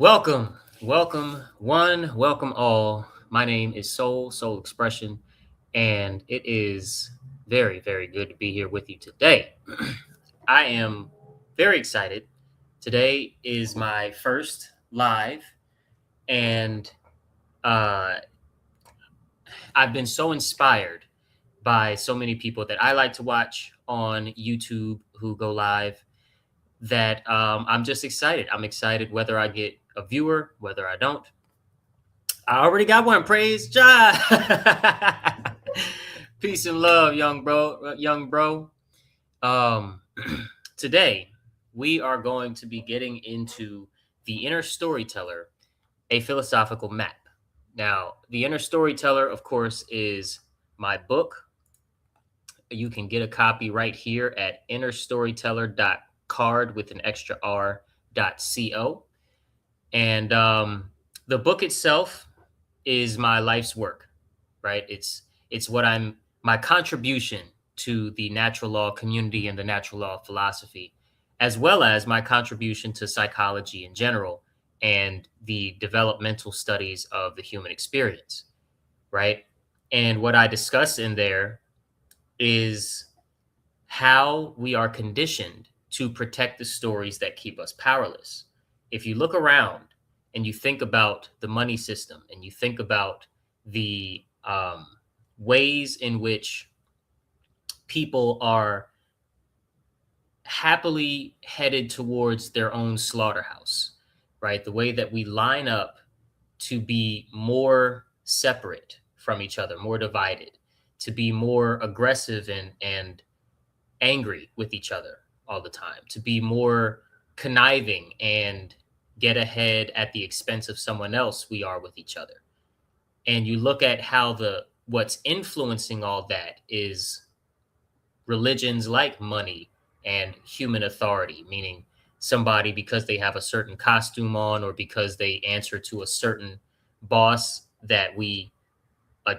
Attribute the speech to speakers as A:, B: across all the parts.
A: Welcome, welcome one, welcome all. My name is Soul Expression, and it is very good to be here with you today. I am very excited. Today is my first live, and uh, I've been so inspired by so many people that I like to watch on YouTube who go live that I'm just excited. I'm excited whether I get a viewer, whether I don't. I already got one. Praise God. Peace and love, young bro. Um, Today we are going to be getting into the Inner Storyteller, a philosophical map. Now, the Inner Storyteller, of course, is my book. You can get a copy right here at innerstoryteller.card with an extra r.co. And the book itself is my life's work, right? It's what I'm my contribution to the natural law community and the natural law philosophy, as well as my contribution to psychology in general and the developmental studies of the human experience, right? And what I discuss in there is how we are conditioned to protect the stories that keep us powerless. If you look around and you think about the money system and you think about the ways in which people are happily headed towards their own slaughterhouse, right? The way that we line up to be more separate from each other, more divided, to be more aggressive and angry with each other all the time, to be more conniving and get ahead at the expense of someone else we are with each other. And you look at how the what's influencing all that is religions like money and human authority, meaning somebody because they have a certain costume on or because they answer to a certain boss that we uh,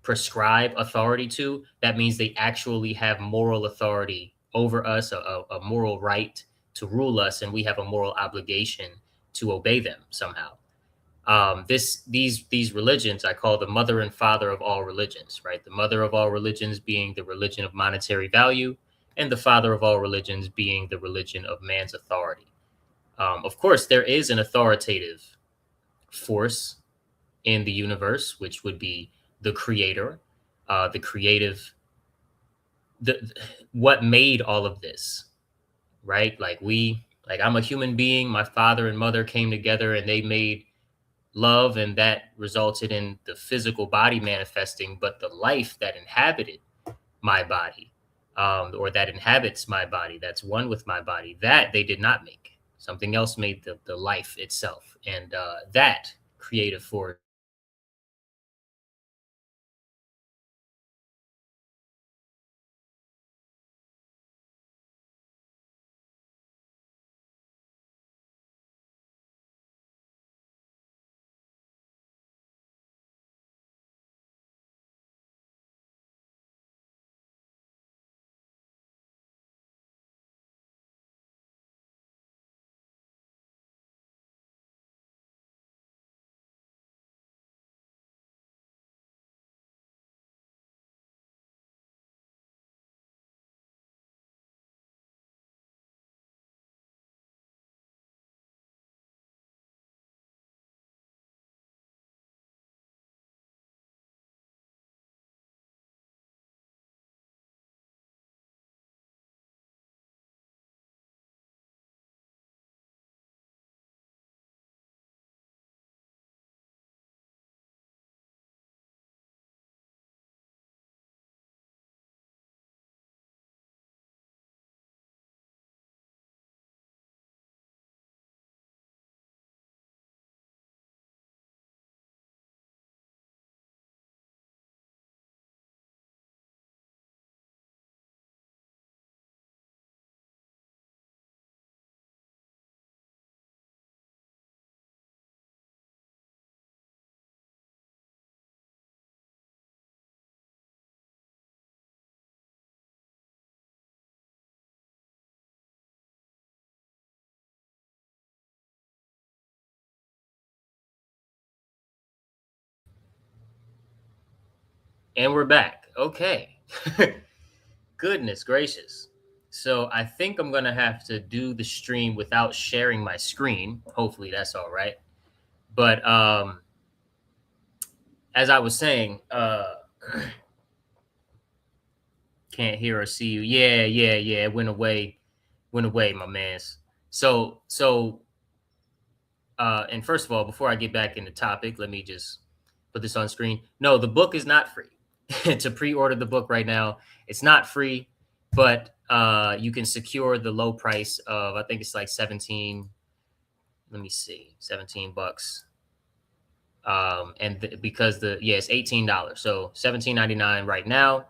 A: prescribe authority to, that means they actually have moral authority over us, a moral right to rule us, and we have a moral obligation to obey them somehow. These religions I call the mother and father of all religions, right? The mother of all religions being the religion of monetary value, and the father of all religions being the religion of man's authority. Of course, there is an authoritative force in the universe, which would be the creator, the creative, the what made all of this, right? Like I'm a human being. My father and mother came together and they made love, and that resulted in the physical body manifesting. But the life that inhabited my body, or that inhabits my body, that's one with my body, that they did not make. Something else made the life itself, and that creative force And we're back. Okay. Goodness gracious. So I think I'm gonna have to do the stream without sharing my screen. Hopefully that's all right. But as I was saying, can't hear or see you. Yeah, yeah, yeah. It went away, my man's. So and first of all, before I get back in the topic, let me just put this on screen. No, the book is not free. To pre-order the book right now, it's not free, but you can secure the low price of, I think it's like 17, let me see, $17. Because it's $18. So $17.99 right now.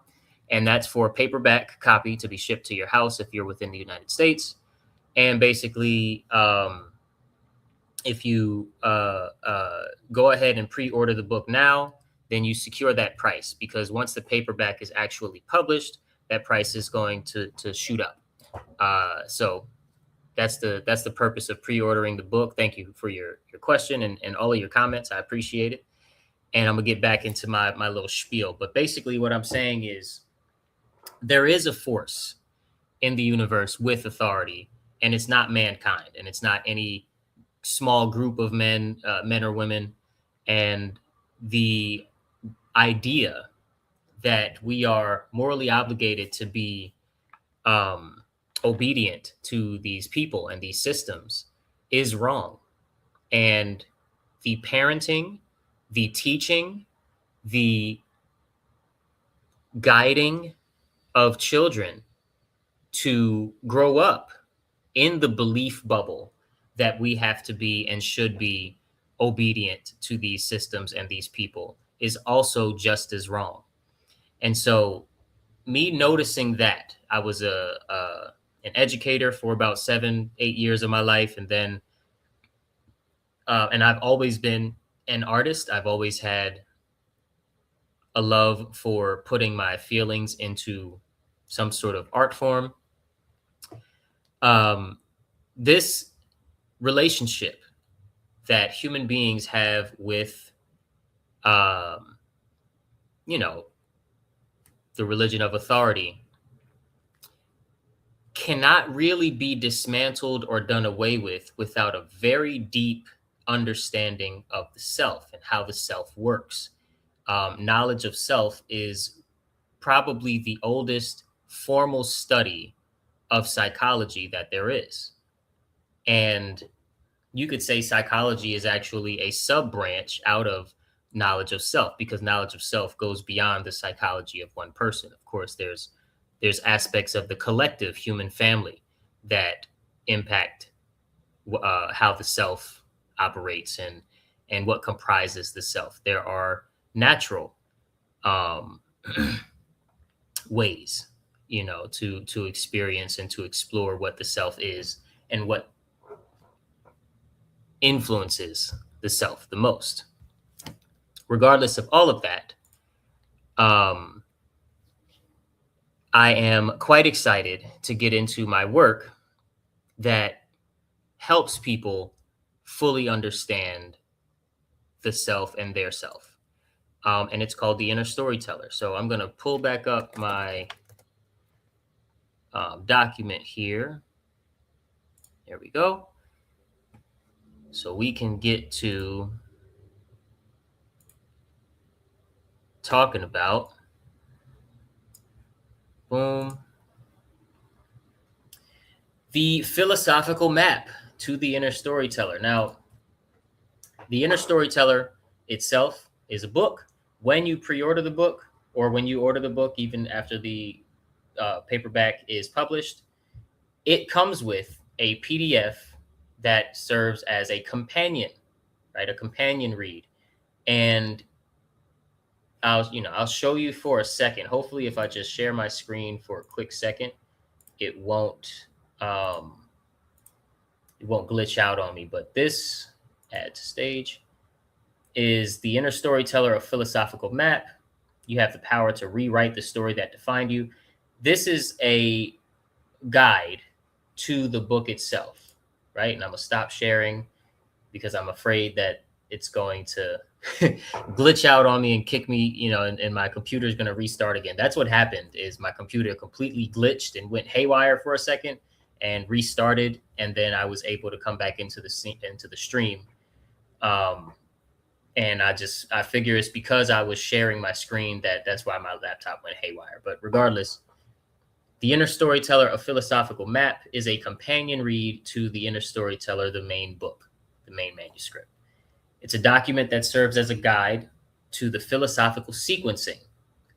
A: And that's for a paperback copy to be shipped to your house if you're within the United States. And basically, if you go ahead and pre-order the book now, then you secure that price, because once the paperback is actually published, that price is going to shoot up. So that's the purpose of pre-ordering the book. Thank you for your question and all of your comments. I appreciate it. And I'm gonna get back into my little spiel. But basically what I'm saying is there is a force in the universe with authority, and it's not mankind, and it's not any small group of men, men or women. And the idea that we are morally obligated to be obedient to these people and these systems is wrong. And the parenting, the teaching, the guiding of children to grow up in the belief bubble that we have to be and should be obedient to these systems and these people is also just as wrong. And so, me noticing that, I was an educator for about 7-8 years of my life, and then and I've always been an artist. I've always had a love for putting my feelings into some sort of art form. Um, this relationship that human beings have with, um, you know, the religion of authority cannot really be dismantled or done away with without a very deep understanding of the self and how the self works. Knowledge of self is probably the oldest formal study of psychology that there is. And you could say psychology is actually a sub branch out of knowledge of self, because knowledge of self goes beyond the psychology of one person. Of course, there's aspects of the collective human family that impact how the self operates and what comprises the self. There are natural um, ways, to experience and to explore what the self is and what influences the self the most. Regardless of all of that, um, I am quite excited to get into my work that helps people fully understand the self and their self. And it's called the Inner Storyteller. So I'm going to pull back up my document here. There we go. So we can get to talking about, boom, the philosophical map to the Inner Storyteller. Now, the Inner Storyteller itself is a book. When you pre-order the book, or when you order the book, even after the paperback is published, it comes with a PDF that serves as a companion, right? A companion read. And I'll show you for a second. Hopefully, if I just share my screen for a quick second, it won't glitch out on me. But this, add to stage, is the Inner Storyteller, a philosophical map. You have the power to rewrite the story that defined you. This is a guide to the book itself, right? And I'm gonna stop sharing because I'm afraid that it's going to glitch out on me and kick me, and my computer is going to restart again. That's what happened. Is my computer completely glitched and went haywire for a second and restarted, and then I was able to come back into the stream. Um, and I figure it's because I was sharing my screen that's why my laptop went haywire. But regardless, the Inner Storyteller, a philosophical map, is a companion read to the Inner Storyteller, the main book, the main manuscript. It's a document that serves as a guide to the philosophical sequencing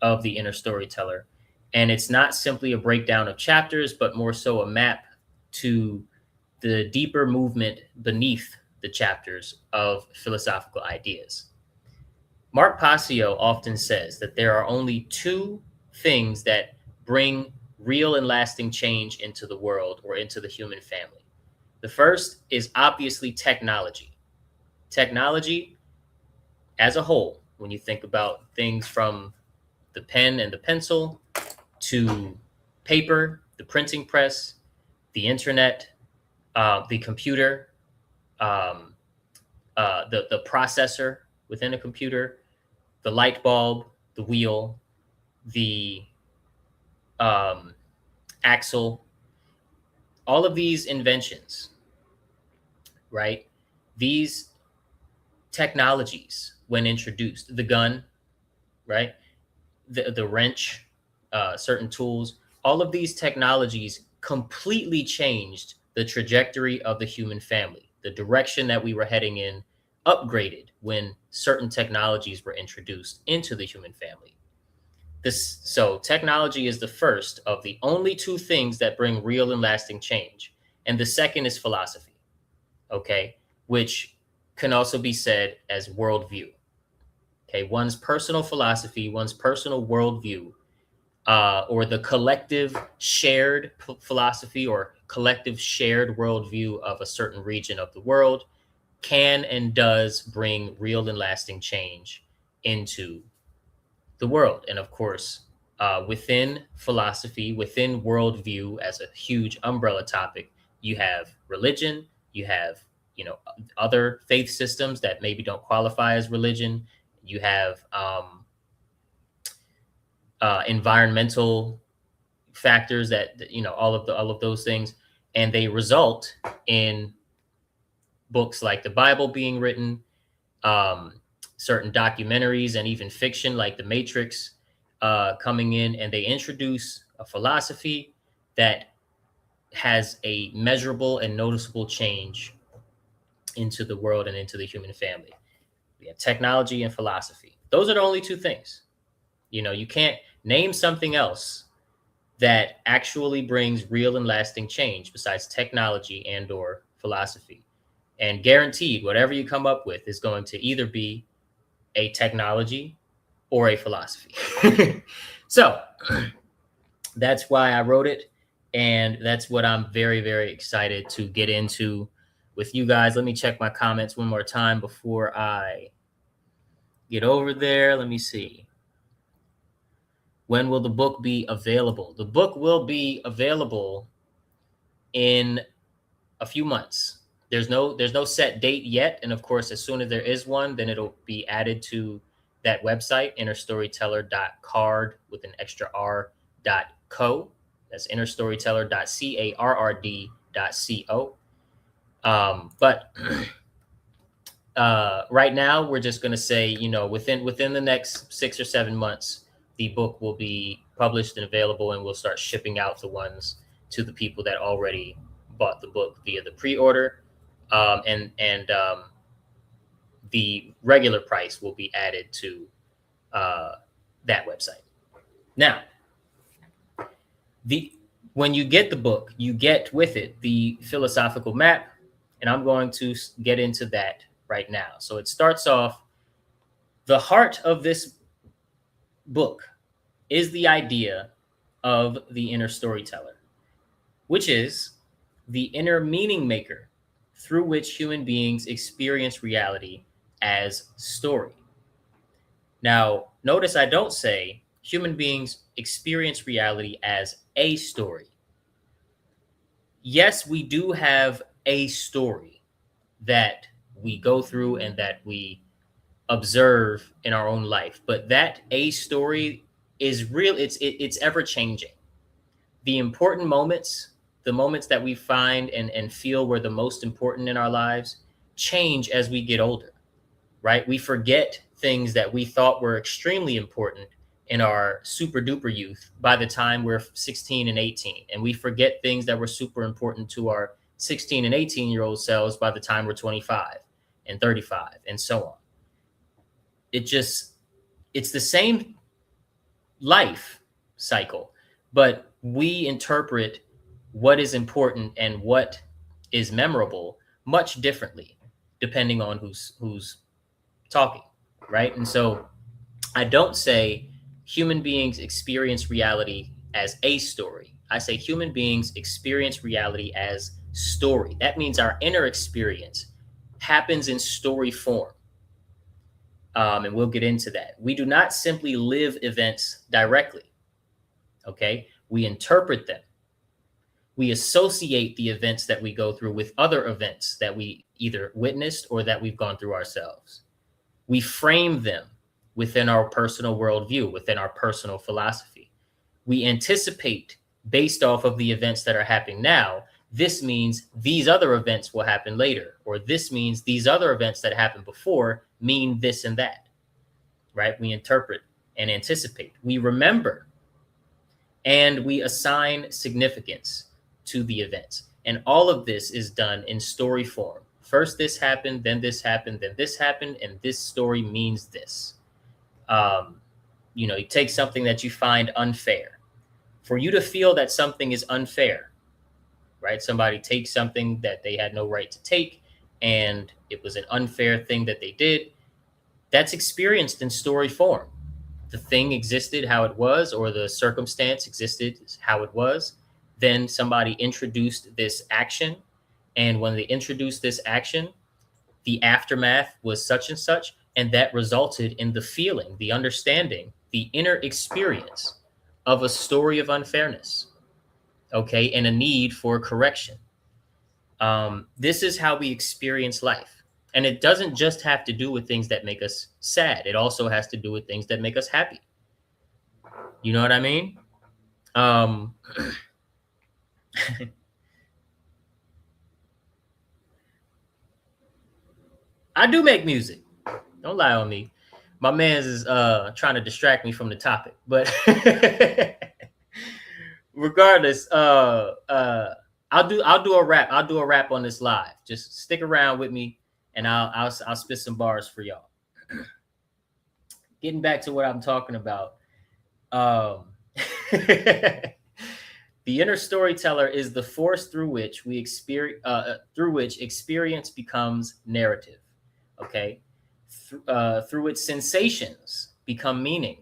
A: of the Inner Storyteller. And it's not simply a breakdown of chapters, but more so a map to the deeper movement beneath the chapters of philosophical ideas. Mark Passio often says that there are only two things that bring real and lasting change into the world or into the human family. The first is obviously technology. Technology as a whole, when you think about things from the pen and the pencil to paper, the printing press, the internet, the computer, um, the processor within a computer, the light bulb, the wheel, the um, axle, all of these inventions, right? These technologies, when introduced, the gun, right? The wrench, certain tools, all of these technologies completely changed the trajectory of the human family. The direction that we were heading in upgraded when certain technologies were introduced into the human family. So technology is the first of the only two things that bring real and lasting change. And the second is philosophy, okay, which can also be said as worldview. Okay, one's personal philosophy, one's personal worldview, or the collective shared philosophy or collective shared worldview of a certain region of the world can and does bring real and lasting change into the world. And of course, within philosophy, within worldview as a huge umbrella topic, you have religion, you have, other faith systems that maybe don't qualify as religion. You have environmental factors that, all of those things, and they result in books like the Bible being written, um, certain documentaries, and even fiction like The Matrix coming in, and they introduce a philosophy that has a measurable and noticeable change into the world and into the human family. We have technology and philosophy. Those are the only two things. You can't name something else that actually brings real and lasting change besides technology and or philosophy. And guaranteed, whatever you come up with is going to either be a technology or a philosophy. So that's why I wrote it. And that's what I'm very, very excited to get into with you guys. Let me check my comments one more time before I get over there. Let me see. When will the book be available? The book will be available in a few months. There's no set date yet, and of course, as soon as there is one, then it'll be added to that website, innerstoryteller.card with an extra r.co. That's innerstoryteller.card.co. But right now, we're just going to say, within the next 6 or 7 months, the book will be published and available, and we'll start shipping out the ones to the people that already bought the book via the pre-order, and the regular price will be added to that website. Now, when you get the book, you get with it the philosophical map, and I'm going to get into that right now. So it starts off, the heart of this book is the idea of the inner storyteller, which is the inner meaning maker through which human beings experience reality as story. Now, notice I don't say human beings experience reality as a story. Yes, we do have a story that we go through and that we observe in our own life. But that A story is real. It's ever changing. The important moments, the moments that we find and feel were the most important in our lives, change as we get older, right? We forget things that we thought were extremely important in our super duper youth by the time we're 16 and 18. And we forget things that were super important to our 16 and 18-year-old selves by the time we're 25 and 35 and so on. It's the same life cycle, but we interpret what is important and what is memorable much differently depending on who's talking, right? And so I don't say human beings experience reality as a story. I say human beings experience reality as story. That means our inner experience happens in story form. And we'll get into that. We do not simply live events directly. Okay. We interpret them. We associate the events that we go through with other events that we either witnessed or that we've gone through ourselves. We frame them within our personal worldview, within our personal philosophy. We anticipate based off of the events that are happening now. This means these other events will happen later, or this means these other events that happened before mean this and that, right? We interpret and anticipate. We remember and we assign significance to the events. And all of this is done in story form. First this happened, then this happened, then this happened, and this story means this. You take something that you find unfair. For you to feel that something is unfair, right? Somebody takes something that they had no right to take, and it was an unfair thing that they did. That's experienced in story form. The thing existed how it was, or the circumstance existed how it was. Then somebody introduced this action. And when they introduced this action, the aftermath was such and such. And that resulted in the feeling, the understanding, the inner experience of a story of unfairness. Okay. And a need for correction. This is how we experience life. And it doesn't just have to do with things that make us sad. It also has to do with things that make us happy. You know what I mean? I do make music. Don't lie on me. My man's is trying to distract me from the topic. But regardless, I'll do a rap. I'll do a rap on this live. Just stick around with me, and I'll spit some bars for y'all. Getting back to what I'm talking about. The inner storyteller is the force through which experience becomes narrative. Okay, through which sensations become meaning,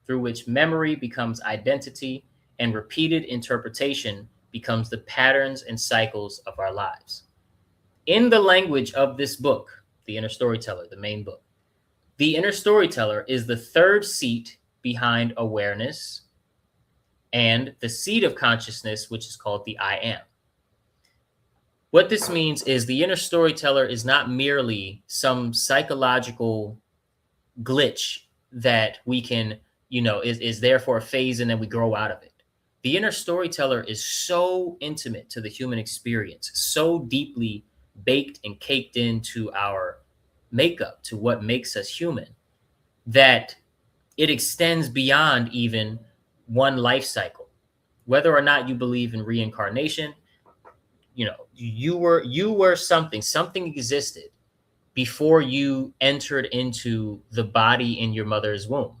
A: through which memory becomes identity, and repeated interpretation becomes the patterns and cycles of our lives. In the language of this book, The Inner Storyteller, the main book, the inner storyteller is the third seat behind awareness and the seat of consciousness, which is called the I am. What this means is the inner storyteller is not merely some psychological glitch that we can, is there for a phase and then we grow out of it. The inner storyteller is so intimate to the human experience, so deeply baked and caked into our makeup, to what makes us human, that it extends beyond even one life cycle. Whether or not you believe in reincarnation, you were something existed before you entered into the body in your mother's womb.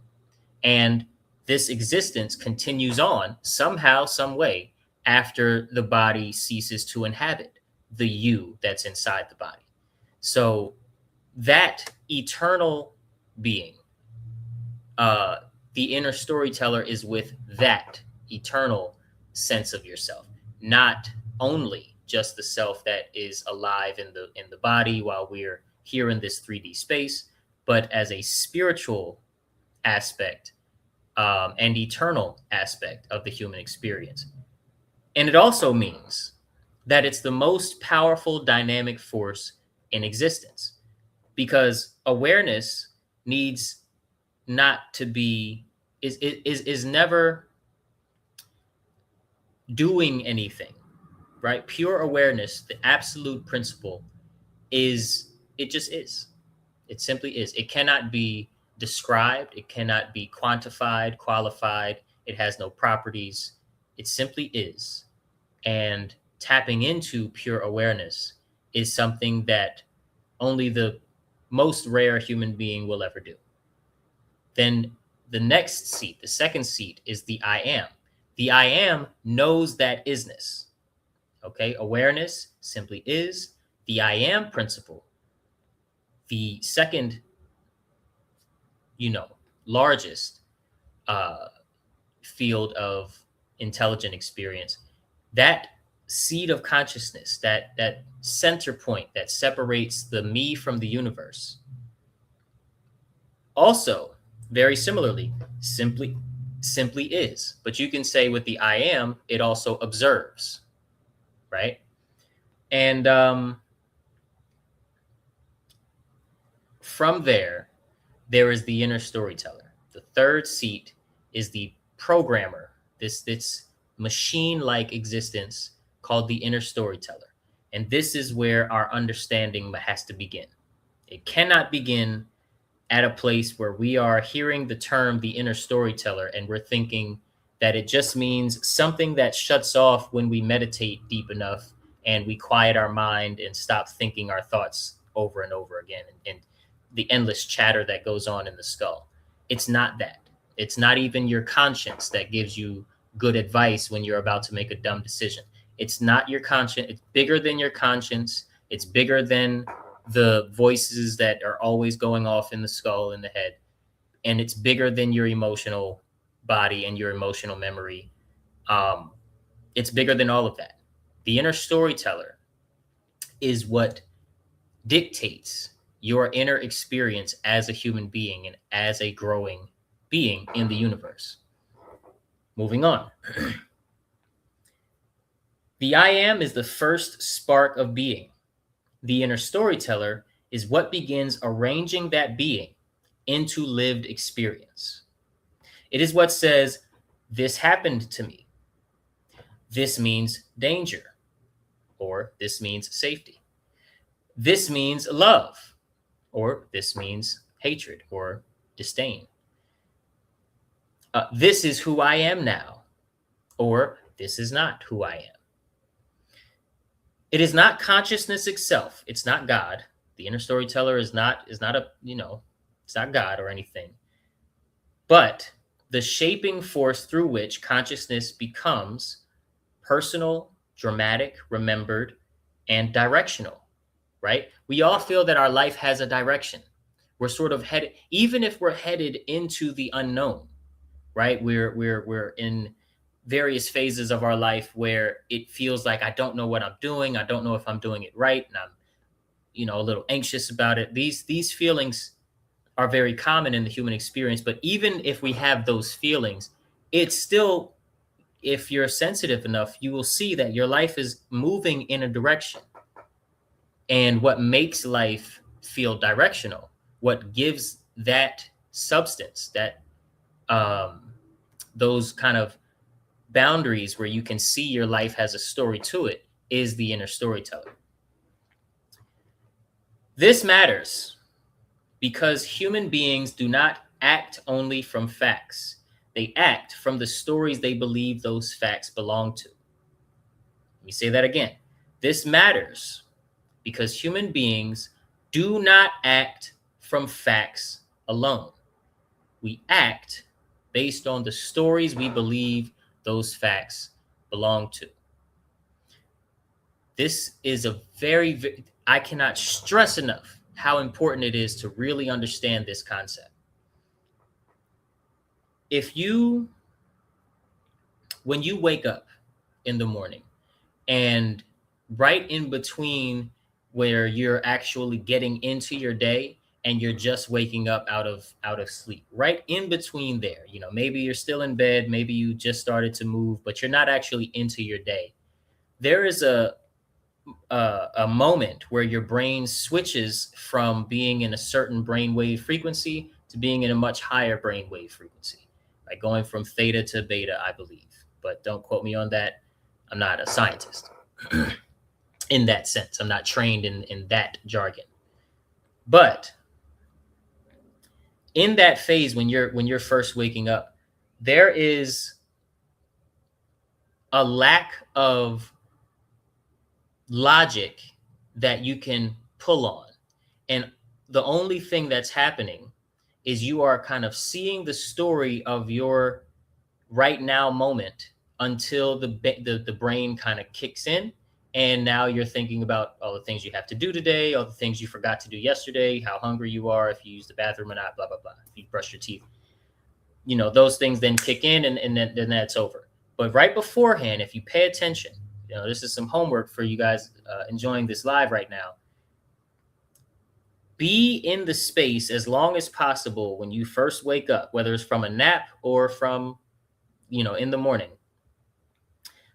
A: And this existence continues on somehow, some way, after the body ceases to inhabit the you that's inside the body. So that eternal being, the inner storyteller is with that eternal sense of yourself, not only just the self that is alive in the body while we're here in this 3D space, but as a spiritual aspect and eternal aspect of the human experience. And it also means that it's the most powerful dynamic force in existence, because awareness needs not to be is never doing anything, right? Pure awareness, the absolute principle is, it just is. It simply is. It cannot be described, it cannot be quantified, qualified. It has no properties. It simply is. And tapping into pure awareness is something that only the most rare human being will ever do. Then the next seat, the second seat, is the I am. The I am knows that isness. Okay, awareness simply is. The I am principle, the second, largest uh, field of intelligent experience, that seed of consciousness, that center point that separates the me from the universe, also very similarly simply is. But you can say with the I am, it also observes, right? And from there is the inner storyteller. The third seat is the programmer, this machine-like existence called the inner storyteller. And this is where our understanding has to begin. It cannot begin at a place where we are hearing the term the inner storyteller and we're thinking that it just means something that shuts off when we meditate deep enough and we quiet our mind and stop thinking our thoughts over and over again, and the endless chatter that goes on in the skull. It's not that. It's not even your conscience that gives you good advice when you're about to make a dumb decision. It's not your conscience. It's bigger than your conscience. It's bigger than the voices that are always going off in the skull, in the head. And it's bigger than your emotional body and your emotional memory. It's bigger than all of that. The inner storyteller is what dictates your inner experience as a human being and as a growing being in the universe. Moving on. The I am is the first spark of being. The inner storyteller is what begins arranging that being into lived experience. It is what says, this happened to me. This means danger, or this means safety. This means love, or this means hatred or disdain. This is who I am now, or this is not who I am. It is not consciousness itself. It's not God. The inner storyteller is not it's not God or anything. But the shaping force through which consciousness becomes personal, dramatic, remembered, and directional, right? We all feel that our life has a direction. We're sort of headed, even if we're headed into the unknown, right? We're in various phases of our life where it feels like I don't know what I'm doing. I don't know if I'm doing it right, and I'm, a little anxious about it. These feelings are very common in the human experience. But even if we have those feelings, it's still, if you're sensitive enough, you will see that your life is moving in a direction. And what makes life feel directional, what gives that substance, that those kind of boundaries where you can see your life has a story to it, is the inner storyteller. This matters because human beings do not act only from facts. They act from the stories they believe those facts belong to. Let me say that again. This matters because human beings do not act from facts alone. We act based on the stories we believe those facts belong to. This is I cannot stress enough how important it is to really understand this concept. When you wake up in the morning, and right in between where you're actually getting into your day and you're just waking up out of sleep, right in between there, maybe you're still in bed, maybe you just started to move, but you're not actually into your day. There is a moment where your brain switches from being in a certain brainwave frequency to being in a much higher brainwave frequency, like going from theta to beta, I believe. But don't quote me on that. I'm not a scientist in that sense. I'm not trained in that jargon. But in that phase, when you're first waking up, there is a lack of logic that you can pull on. And the only thing that's happening is you are kind of seeing the story of your right now moment until the brain kind of kicks in, and now you're thinking about all the things you have to do today, all the things you forgot to do yesterday, how hungry you are, if you use the bathroom or not, blah blah blah, if you brush your teeth. Those things then kick in, and then that's over. But right beforehand, if you pay attention, this is some homework for you guys enjoying this live right now. Be in the space as long as possible when you first wake up, whether it's from a nap or from in the morning,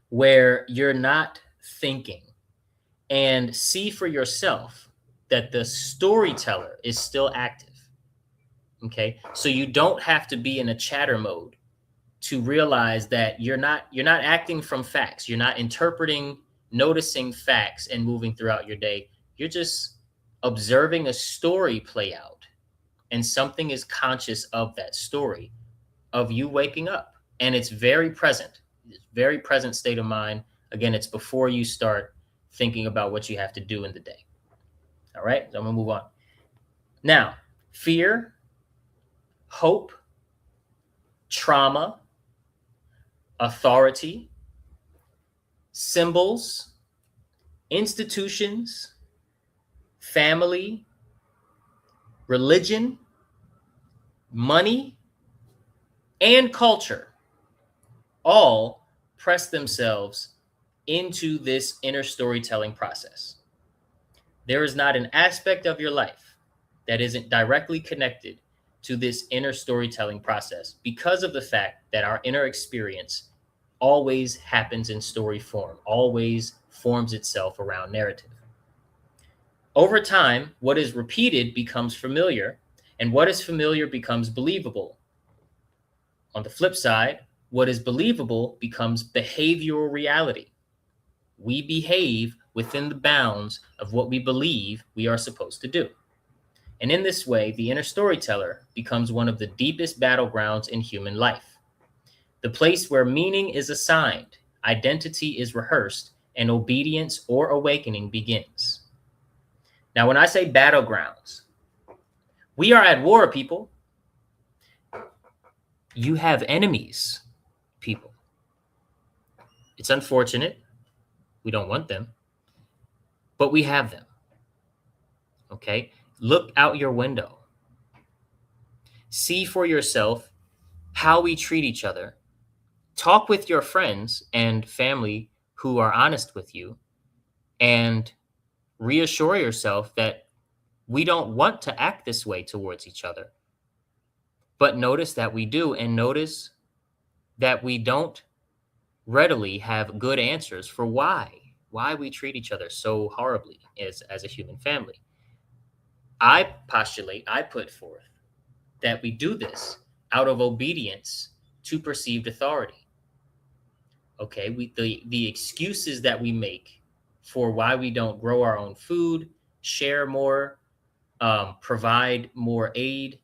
A: where you're not thinking, and see for yourself that the storyteller is still active. Okay. So you don't have to be in a chatter mode to realize that you're not acting from facts. You're not interpreting, noticing facts and moving throughout your day. You're just observing a story play out, and something is conscious of that story of you waking up. And it's very present. It's very present state of mind. Again, it's before you start thinking about what you have to do in the day. All right, so I'm gonna move on. Now, fear, hope, trauma, authority, symbols, institutions, family, religion, money, and culture all press themselves into this inner storytelling process. There is not an aspect of your life that isn't directly connected to this inner storytelling process, because of the fact that our inner experience always happens in story form, always forms itself around narrative. Over time, what is repeated becomes familiar, and what is familiar becomes believable. On the flip side, what is believable becomes behavioral reality. We behave within the bounds of what we believe we are supposed to do. And in this way, the inner storyteller becomes one of the deepest battlegrounds in human life. The place where meaning is assigned, identity is rehearsed, and obedience or awakening begins. Now, when I say battlegrounds, we are at war, people. You have enemies, people. It's unfortunate. We don't want them, but we have them. Okay? Look out your window. See for yourself how we treat each other. Talk with your friends and family who are honest with you, and reassure yourself that we don't want to act this way towards each other. But notice that we do, and notice that we don't readily have good answers for why we treat each other so horribly as a human family. I put forth that we do this out of obedience to perceived authority. Okay, the excuses that we make for why we don't grow our own food, share more, provide more aid,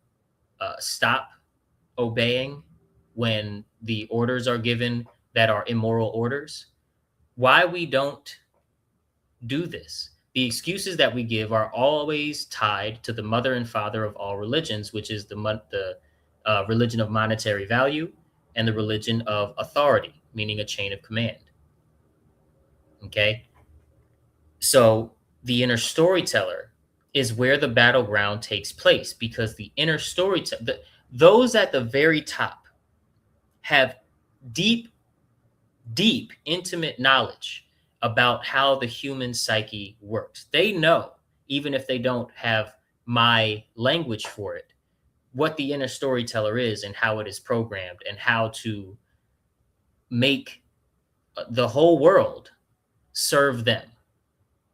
A: stop obeying when the orders are given that are immoral orders. Why we don't do this? The excuses that we give are always tied to the mother and father of all religions, which is the religion of monetary value and the religion of authority, meaning a chain of command. Okay? So the inner storyteller is where the battleground takes place, because the inner storyteller, those at the very top have deep, intimate knowledge about how the human psyche works. They know, even if they don't have my language for it, what the inner storyteller is and how it is programmed, and how to make the whole world serve them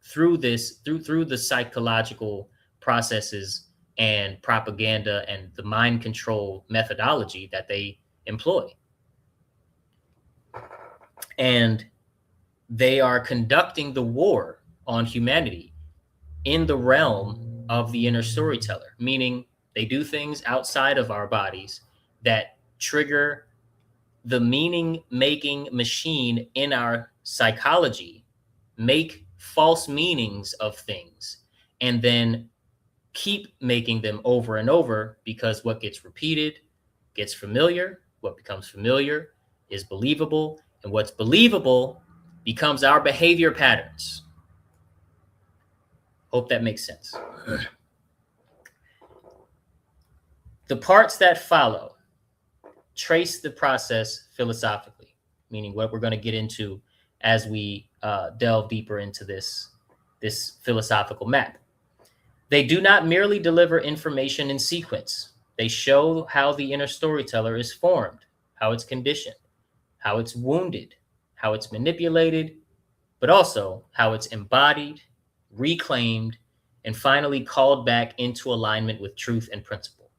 A: through the psychological processes and propaganda and the mind control methodology that they employ. And they are conducting the war on humanity in the realm of the inner storyteller, meaning they do things outside of our bodies that trigger the meaning making machine in our psychology, make false meanings of things, and then keep making them over and over, because what gets repeated gets familiar. What becomes familiar is believable, and what's believable becomes our behavior patterns. Hope that makes sense. The parts that follow trace the process philosophically, meaning what we're going to get into as we delve deeper into this philosophical map. They do not merely deliver information in sequence. They show how the inner storyteller is formed, how it's conditioned, how it's wounded, how it's manipulated, but also how it's embodied, reclaimed, and finally called back into alignment with truth and principle.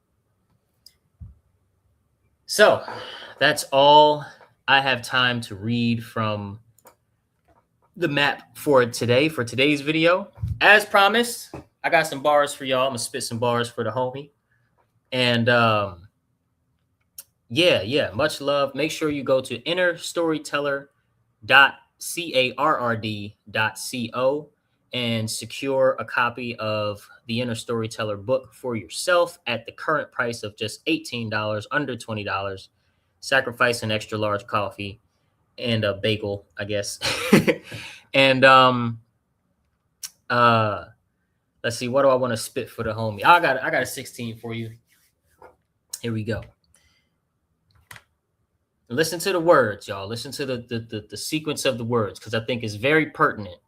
A: So that's all I have time to read from the map for today, for today's video. As promised, I got some bars for y'all. I'm gonna spit some bars for the homie. And yeah, much love. Make sure you go to innerstoryteller.carrd.co and secure a copy of the Inner Storyteller book for yourself at the current price of just $18, under $20. Sacrifice an extra large coffee and a bagel, I guess. And let's see, what do I want to spit for the homie? I got a 16 for you. Here we go. Listen to the words, y'all. Listen to the sequence of the words, because I think it's very pertinent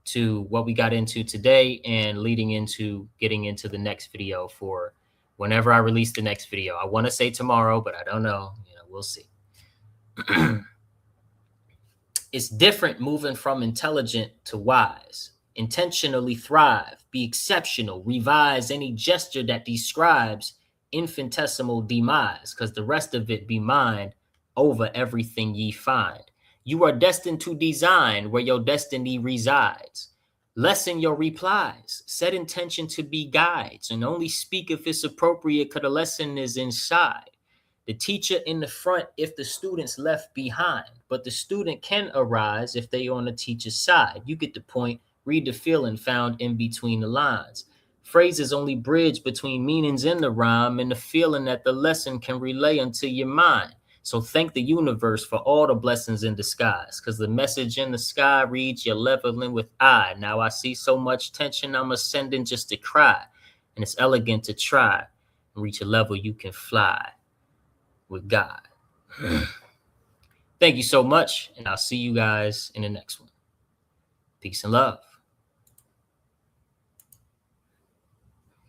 A: to what we got into today and leading into getting into the next video for whenever I release the next video. I want to say tomorrow, but I don't know. We'll see. It's different moving from intelligent to wise. Intentionally thrive, be exceptional, revise any gesture that describes infinitesimal demise, because the rest of it be mine over everything ye find. You are destined to design where your destiny resides. Lessen your replies, set intention to be guides, and only speak if it's appropriate, because the lesson is inside. The teacher in the front if the student's left behind, but the student can arise if they on the teacher's side. You get the point. Read the feeling found in between the lines. Phrases only bridge between meanings in the rhyme and the feeling that the lesson can relay unto your mind. So thank the universe for all the blessings in disguise, because the message in the sky reads, you're leveling with I. Now I see so much tension, I'm ascending just to cry. And it's elegant to try and reach a level you can fly with God. Thank you so much, and I'll see you guys in the next one. Peace and love.